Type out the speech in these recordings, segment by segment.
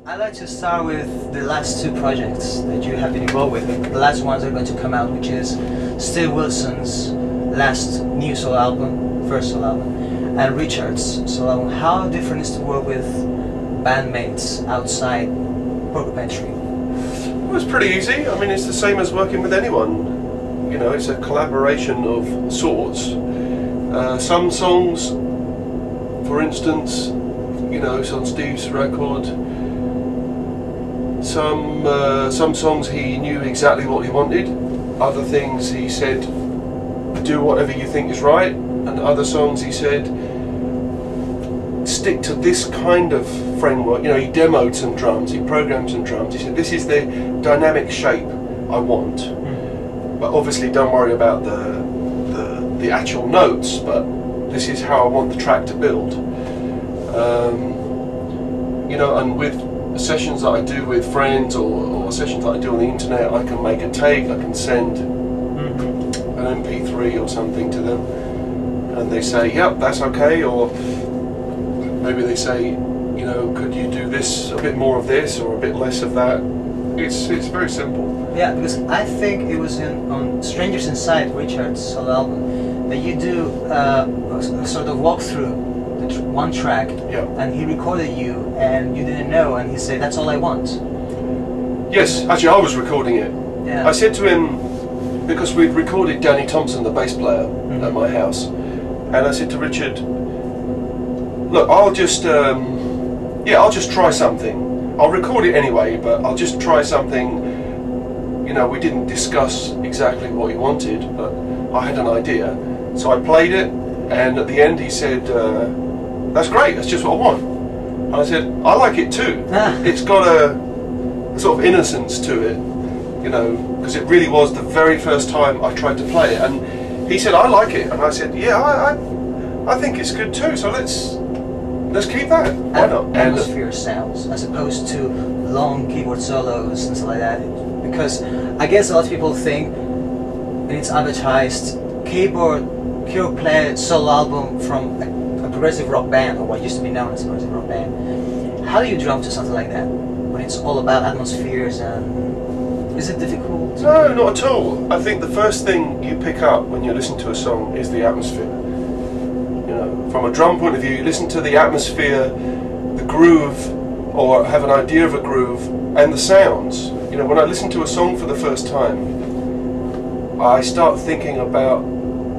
I'd like to start with the last two projects that you have been involved with. The last ones are going to come out, which is Steve Wilson's last new solo album, first solo album, and Richard's solo album. How different is to work with bandmates outside Porcupine Tree? Well, it's pretty easy. I mean, it's the same as working with anyone. You know, it's a collaboration of sorts. Some songs, for instance, you know, it's on Steve's record. Some songs he knew exactly what he wanted. Other things he said, do whatever you think is right. And other songs he said, stick to this kind of framework. You know, he demoed some drums, he programmed some drums. He said, this is the dynamic shape I want. But obviously don't worry about the actual notes, but this is how I want the track to build. You know, and with sessions that I do with friends or sessions that I do on the internet, I can make a take, I can send an MP3 or something to them, and they say, yep, that's okay, or maybe they say, you know, could you do this, a bit more of this or a bit less of that. It's very simple. Yeah, because I think it was on Strangers Inside, Richard's solo album, that you do a sort of walkthrough one track, yeah. And he recorded you and you didn't know, and he said, that's all I want. Yes, actually I was recording it. Yeah. I said to him, because we'd recorded Danny Thompson, the bass player, at my house, and I said to Richard, look, I'll just try something. I'll record it anyway, but I'll just try something. You know, we didn't discuss exactly what he wanted, but I had an idea. So I played it, and at the end he said, that's great, that's just what I want. And I said, I like it too. It's got a sort of innocence to it, you know, because it really was the very first time I tried to play it. And he said, I like it. And I said, yeah, I think it's good too, so let's keep that. Why not? Atmosphere sounds, as opposed to long keyboard solos and stuff like that. Because I guess a lot of people think, and it's advertised, keyboard play solo album from a progressive rock band, or what used to be known as a progressive rock band. How do you drum to something like that, when it's all about atmospheres? And is it difficult? No, not at all. I think the first thing you pick up when you listen to a song is the atmosphere. You know, from a drum point of view, you listen to the atmosphere, the groove, or have an idea of a groove, and the sounds. You know, when I listen to a song for the first time, I start thinking about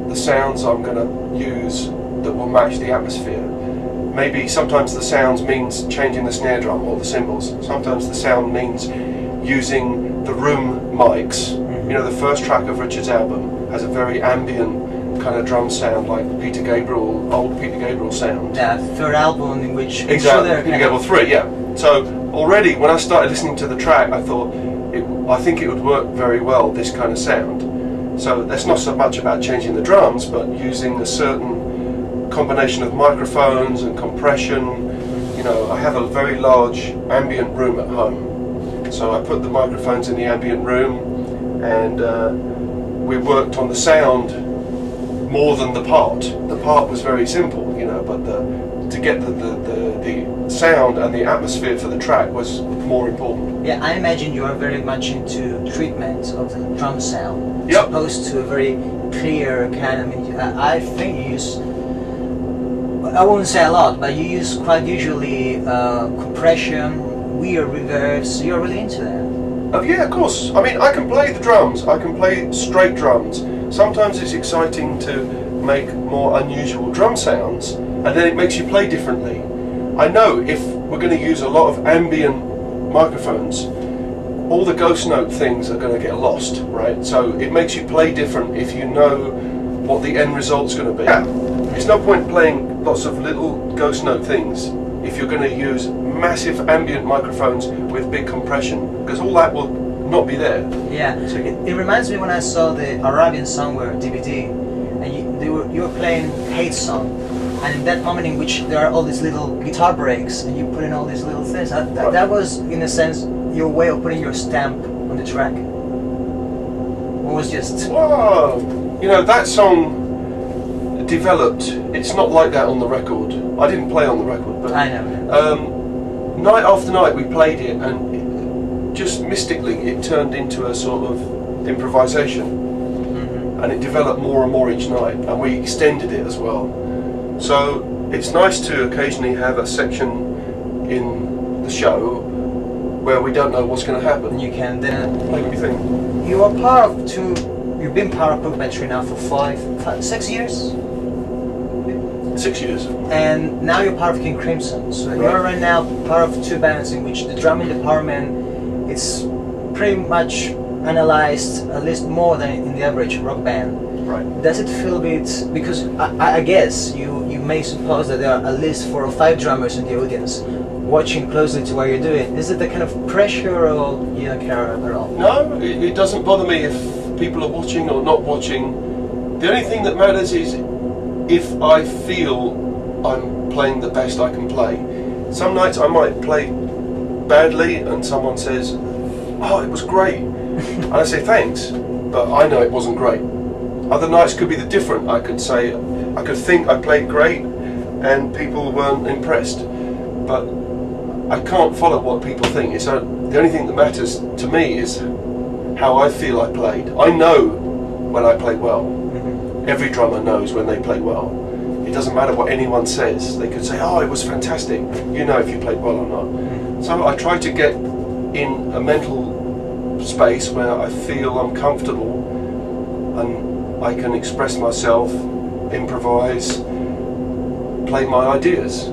the sounds I'm going to use that will match the atmosphere. Maybe sometimes the sounds means changing the snare drum or the cymbals. Sometimes the sound means using the room mics. You know, the first track of Richard's album has a very ambient kind of drum sound, like Peter Gabriel, old Peter Gabriel sound. Yeah, third album in which... Exactly, Peter Gabriel 3, yeah. So already when I started listening to the track, I thought, I think it would work very well, this kind of sound. So that's not so much about changing the drums, but using a certain combination of microphones and compression. You know, I have a very large ambient room at home, so I put the microphones in the ambient room, and we worked on the sound more than the part. The part was very simple, you know, but to get the sound and the atmosphere for the track was more important. Yeah, I imagine you are very much into treatment of the drum sound, yep. As opposed to a very clear kind of... I mean, I think you use, I wouldn't say a lot, but you use quite usually compression, weird reverbs. You're really into that. Oh yeah, of course. I mean, I can play the drums, I can play straight drums. Sometimes it's exciting to make more unusual drum sounds, and then it makes you play differently. I know if we're going to use a lot of ambient microphones, all the ghost note things are going to get lost, right? So it makes you play different if you know what the end result's going to be. Yeah. It's no point playing lots of little ghost note things if you're going to use massive ambient microphones with big compression, because all that will not be there. Yeah, so it reminds me when I saw the Arabian Somewhere DVD, and you were playing Hate Song, and in that moment in which there are all these little guitar breaks, and you put in all these little things, that was, in a sense, your way of putting your stamp on the track. Or was just... Whoa! You know, that song developed. It's not like that on the record. I didn't play on the record, but... I know. night after night we played it, and just mystically it turned into a sort of improvisation. And it developed more and more each night, and we extended it as well. So it's nice to occasionally have a section in the show where we don't know what's going to happen. You can then Make me think. you are part of two. You've been part of Porcupine now for 6 years, 6 years. and now you're part of King Crimson. So you're right now part of two bands in which the drumming department is pretty much analyzed at least more than in the average rock band. Right. Does it feel a bit, because I guess you may suppose that there are at least 4 or 5 drummers in the audience watching closely to what you're doing. Is it the kind of pressure, or you don't care at all? No, it doesn't bother me if people are watching or not watching. The only thing that matters is if I feel I'm playing the best I can play. Some nights I might play badly and someone says, "Oh, it was great." And I say thanks, but I know it wasn't great. Other nights could be the different. I could say, I could think I played great and people weren't impressed. But I can't follow what people think. It's the only thing that matters to me is how I feel I played. I know when I play well. Every drummer knows when they play well. It doesn't matter what anyone says. They could say, "Oh, it was fantastic." You know if you played well or not. So I try to get in a mental space where I feel I'm comfortable and I can express myself, improvise, play my ideas.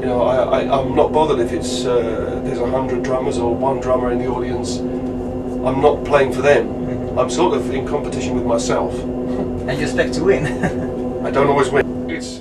You know, I'm not bothered if it's there's 100 drummers or 1 drummer in the audience. I'm not playing for them. I'm sort of in competition with myself. And you expect to win. I don't always win. It's